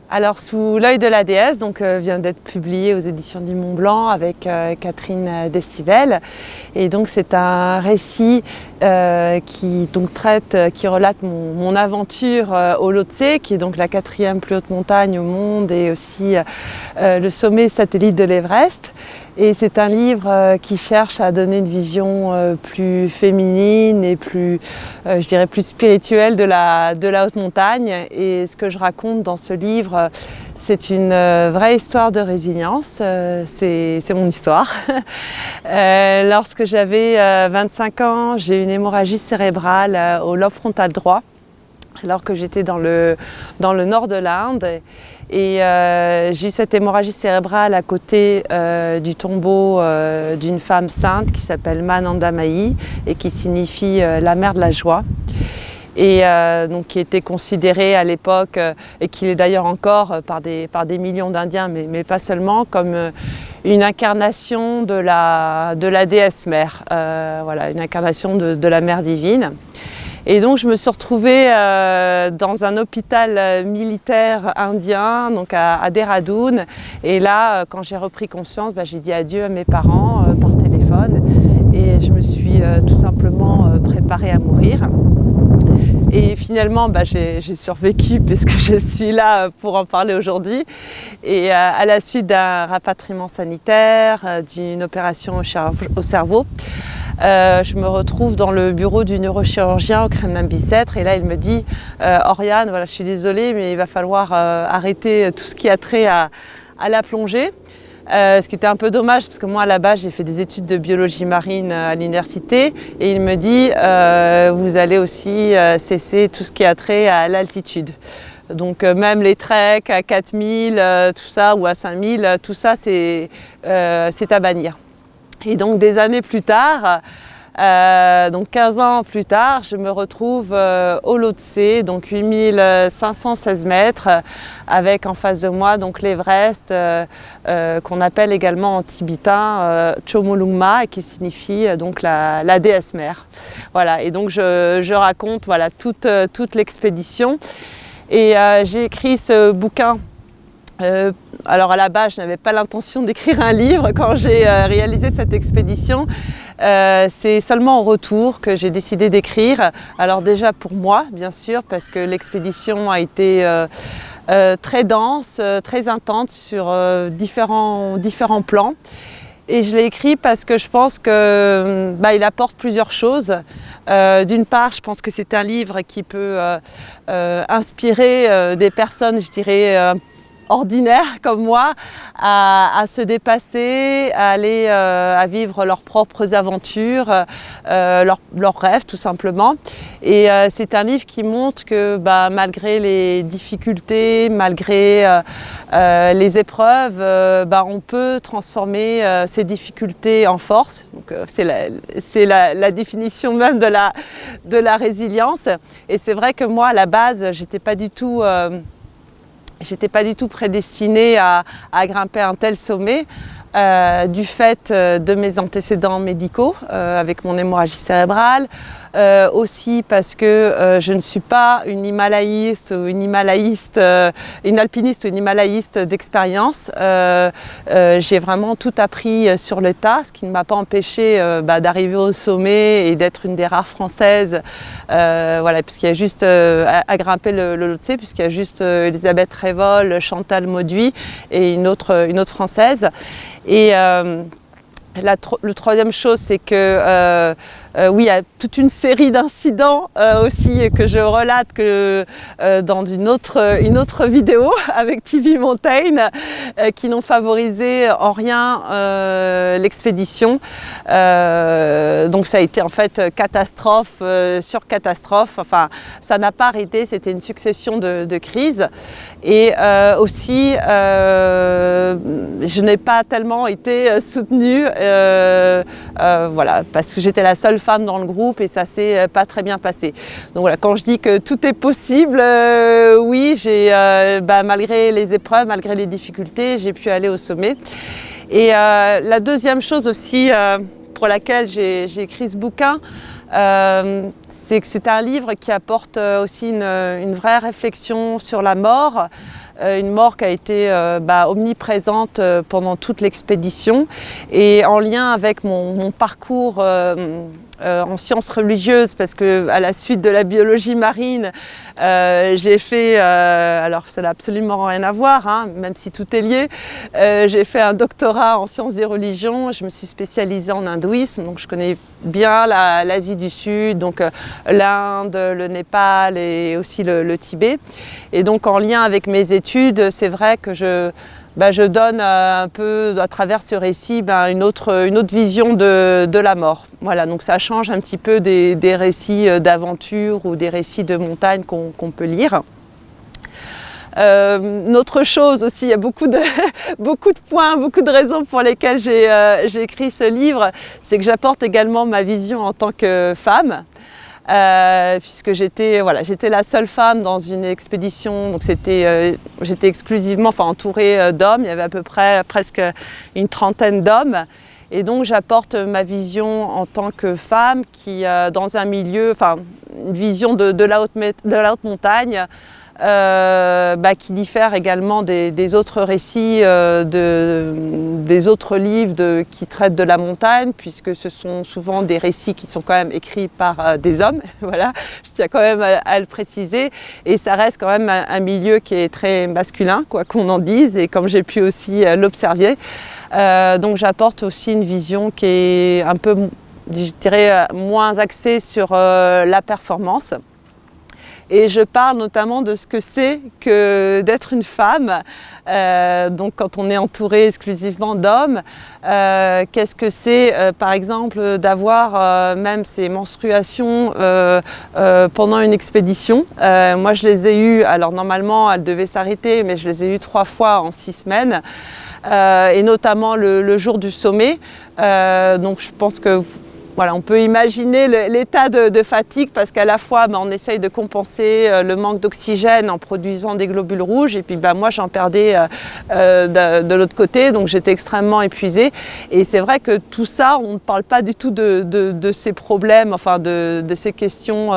Alors, Sous l'œil de la déesse, vient d'être publié aux éditions du Mont Blanc avec Catherine Destivelle. Et donc c'est un récit qui relate mon aventure au Lhotse, qui est donc la 4e plus haute montagne au monde et aussi le sommet satellite de l'Everest. Et c'est un livre qui cherche à donner une vision plus féminine et plus, je dirais, plus spirituelle de la haute montagne. Et ce que je raconte dans ce livre, c'est une vraie histoire de résilience, c'est mon histoire. Lorsque j'avais 25 ans, j'ai eu une hémorragie cérébrale au lobe frontal droit, alors que j'étais dans le nord de l'Inde. Et j'ai eu cette hémorragie cérébrale à côté du tombeau d'une femme sainte qui s'appelle Mananda Mahi et qui signifie la mère de la joie. Et qui était considérée à l'époque, et qui l'est d'ailleurs encore par des millions d'Indiens, mais pas seulement, comme une incarnation de la déesse mère, voilà, une incarnation de la mère divine. Et donc je me suis retrouvée dans un hôpital militaire indien, donc à Dehradun. Et là, quand j'ai repris conscience, j'ai dit adieu à mes parents par téléphone. Et je me suis tout simplement préparée à mourir. Et finalement, j'ai survécu puisque je suis là pour en parler aujourd'hui. Et à la suite d'un rapatriement sanitaire, d'une opération au cerveau, je me retrouve dans le bureau du neurochirurgien au Kremlin-Bicêtre. Et là, il me dit Oriane, voilà, je suis désolée, mais il va falloir arrêter tout ce qui a trait à la plongée. Ce qui était un peu dommage parce que moi à la base j'ai fait des études de biologie marine à l'université et il me dit vous allez aussi cesser tout ce qui a trait à l'altitude. Donc même les treks à 4000, tout ça, ou à 5000, tout ça c'est à bannir. Et donc des années plus tard, donc 15 ans plus tard, je me retrouve au Lhotse, donc 8516 mètres, avec en face de moi donc l'Everest, qu'on appelle également en tibétain Chomolungma, et qui signifie donc la déesse mère. Voilà, et donc je raconte voilà, toute l'expédition. Et j'ai écrit ce bouquin. Alors à la base, je n'avais pas l'intention d'écrire un livre quand j'ai réalisé cette expédition. C'est seulement au retour que j'ai décidé d'écrire. Alors déjà pour moi, bien sûr, parce que l'expédition a été très dense, très intense sur différents plans. Et je l'ai écrit parce que je pense qu'il apporte plusieurs choses. D'une part, je pense que c'est un livre qui peut inspirer des personnes, je dirais, ordinaires comme moi, à se dépasser, à aller à vivre leurs propres aventures, leurs rêves tout simplement. Et c'est un livre qui montre que malgré les difficultés, malgré les épreuves, on peut transformer ces difficultés en force. Donc, c'est la définition même de la résilience. Et c'est vrai que moi, à la base, j'étais pas du tout prédestinée à grimper un tel sommet du fait de mes antécédents médicaux avec mon hémorragie cérébrale, aussi parce que je ne suis pas une himalayiste ou une alpiniste ou une himalayiste d'expérience. J'ai vraiment tout appris sur le tas, ce qui ne m'a pas empêché d'arriver au sommet et d'être une des rares françaises, voilà, puisqu'il y a juste à grimper le Lhotse, puisqu'il y a juste Elisabeth Révol, Chantal Mauduit et une autre française. Et le troisième chose, c'est que oui, il y a toute une série d'incidents aussi que je relate dans une autre vidéo avec TV Mountain qui n'ont favorisé en rien l'expédition. Donc ça a été en fait catastrophe sur catastrophe. Enfin, ça n'a pas arrêté, c'était une succession de crises. Et aussi, je n'ai pas tellement été soutenue, voilà, parce que j'étais la seule femme dans le groupe et ça s'est pas très bien passé. Donc voilà, quand je dis que tout est possible, oui, j'ai malgré les épreuves, malgré les difficultés, j'ai pu aller au sommet. Et la deuxième chose aussi pour laquelle j'ai écrit ce bouquin, c'est que c'est un livre qui apporte aussi une vraie réflexion sur la mort, une mort qui a été omniprésente pendant toute l'expédition et en lien avec mon parcours en sciences religieuses, parce que à la suite de la biologie marine, j'ai fait, alors ça n'a absolument rien à voir, hein, même si tout est lié, j'ai fait un doctorat en sciences des religions, je me suis spécialisée en hindouisme, donc je connais bien l'Asie du Sud, donc l'Inde, le Népal et aussi le Tibet. Et donc en lien avec mes études, c'est vrai que je donne un peu, à travers ce récit, une autre vision de la mort. Voilà, donc ça change un petit peu des récits d'aventure ou des récits de montagne qu'on peut lire. Une autre chose aussi, il y a beaucoup de points, beaucoup de raisons pour lesquelles j'ai écrit ce livre, c'est que j'apporte également ma vision en tant que femme. Puisque j'étais la seule femme dans une expédition, donc j'étais exclusivement entourée d'hommes, il y avait à peu près presque une trentaine d'hommes. Et donc j'apporte ma vision en tant que femme qui, dans un milieu, une vision de la haute montagne, qui diffère également des autres récits, des autres livres qui traitent de la montagne, puisque ce sont souvent des récits qui sont quand même écrits par des hommes. Voilà, je tiens quand même à le préciser. Et ça reste quand même un milieu qui est très masculin, quoi qu'on en dise, et comme j'ai pu aussi l'observer. Donc j'apporte aussi une vision qui est un peu, je dirais, moins axée sur la performance. Et je parle notamment de ce que c'est que d'être une femme, donc quand on est entouré exclusivement d'hommes, qu'est-ce que c'est par exemple d'avoir même ces menstruations pendant une expédition. Moi je les ai eues, alors normalement elles devaient s'arrêter, mais je les ai eues 3 fois en 6 semaines, et notamment le jour du sommet. Donc je pense que voilà, on peut imaginer l'état de fatigue parce qu'à la fois on essaye de compenser le manque d'oxygène en produisant des globules rouges et puis moi j'en perdais de l'autre côté, donc j'étais extrêmement épuisée. Et c'est vrai que tout ça, on ne parle pas du tout de ces problèmes, de ces questions,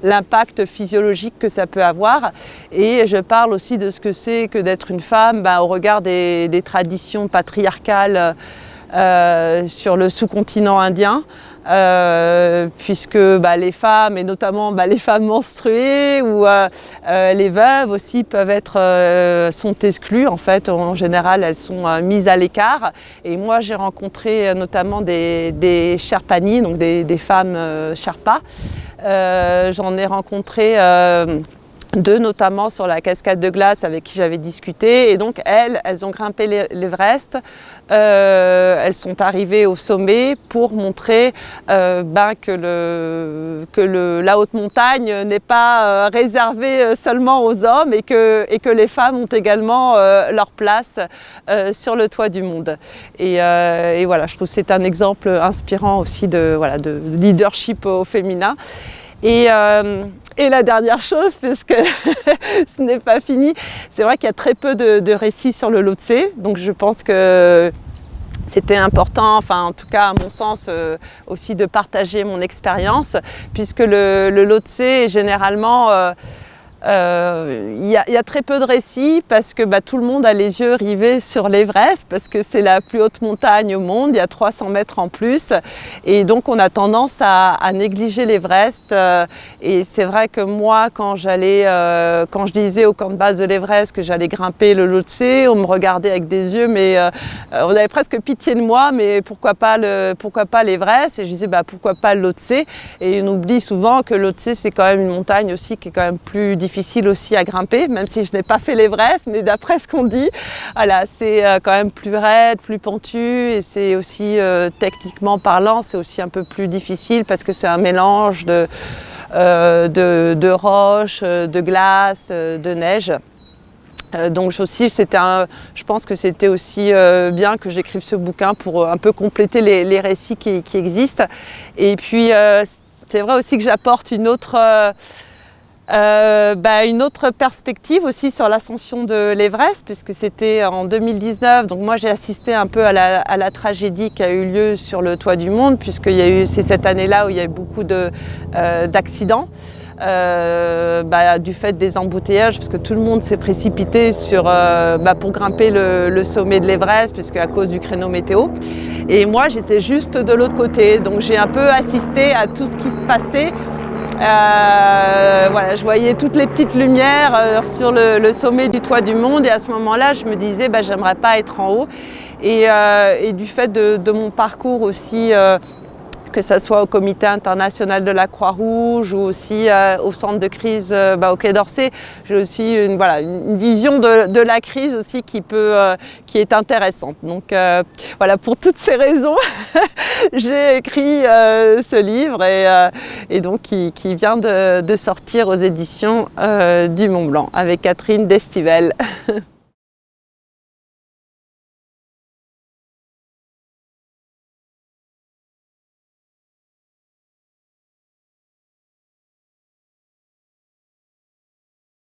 l'impact physiologique que ça peut avoir. Et je parle aussi de ce que c'est que d'être une femme au regard des traditions patriarcales sur le sous-continent indien. Puisque les femmes, et notamment les femmes menstruées ou les veuves aussi sont exclues. En fait, en général, elles sont mises à l'écart. Et moi, j'ai rencontré notamment des Sherpani, donc des femmes Sherpa. J'en ai rencontré 2 notamment sur la cascade de glace avec qui j'avais discuté, et donc elles ont grimpé l'Everest, elles sont arrivées au sommet pour montrer que la haute montagne n'est pas réservée seulement aux hommes et que les femmes ont également leur place sur le toit du monde. Et voilà, je trouve que c'est un exemple inspirant aussi de leadership au féminin. Et la dernière chose, puisque ce n'est pas fini, c'est vrai qu'il y a très peu de récits sur le Lhotse, donc je pense que c'était important, en tout cas à mon sens, aussi de partager mon expérience, puisque le Lhotse est généralement... Il y a très peu de récits parce que tout le monde a les yeux rivés sur l'Everest parce que c'est la plus haute montagne au monde, il y a 300 mètres en plus et donc on a tendance à négliger l'Everest. Et c'est vrai que moi quand je disais au camp de base de l'Everest que j'allais grimper le Lhotse, on me regardait avec des yeux mais on avait presque pitié de moi, mais pourquoi pas l'Everest? Et je disais pourquoi pas le Lhotse? Et on oublie souvent que le Lhotse c'est quand même une montagne aussi qui est quand même plus difficile aussi à grimper, même si je n'ai pas fait l'Everest, mais d'après ce qu'on dit, voilà, c'est quand même plus raide, plus pentu, et c'est aussi techniquement parlant, c'est aussi un peu plus difficile parce que c'est un mélange de roches, de glace, de neige. Donc je pense que c'était aussi bien que j'écrive ce bouquin pour un peu compléter les récits qui existent. Et puis c'est vrai aussi que j'apporte une autre Une autre perspective aussi sur l'ascension de l'Everest, puisque c'était en 2019. Donc moi j'ai assisté un peu à la tragédie qui a eu lieu sur le toit du monde, c'est cette année-là où il y a eu beaucoup d'accidents. Du fait des embouteillages, parce que tout le monde s'est précipité pour grimper le sommet de l'Everest, puisque à cause du créneau météo. Et moi j'étais juste de l'autre côté, donc j'ai un peu assisté à tout ce qui se passait. Je voyais toutes les petites lumières sur le sommet du toit du monde, et à ce moment-là je me disais j'aimerais pas être en haut, et du fait de mon parcours aussi, que ce soit au Comité international de la Croix-Rouge ou aussi au centre de crise au Quai d'Orsay, j'ai aussi une vision de la crise aussi qui est intéressante. Donc pour toutes ces raisons, j'ai écrit ce livre et donc qui vient de sortir aux éditions du Mont Blanc avec Catherine Destivelle.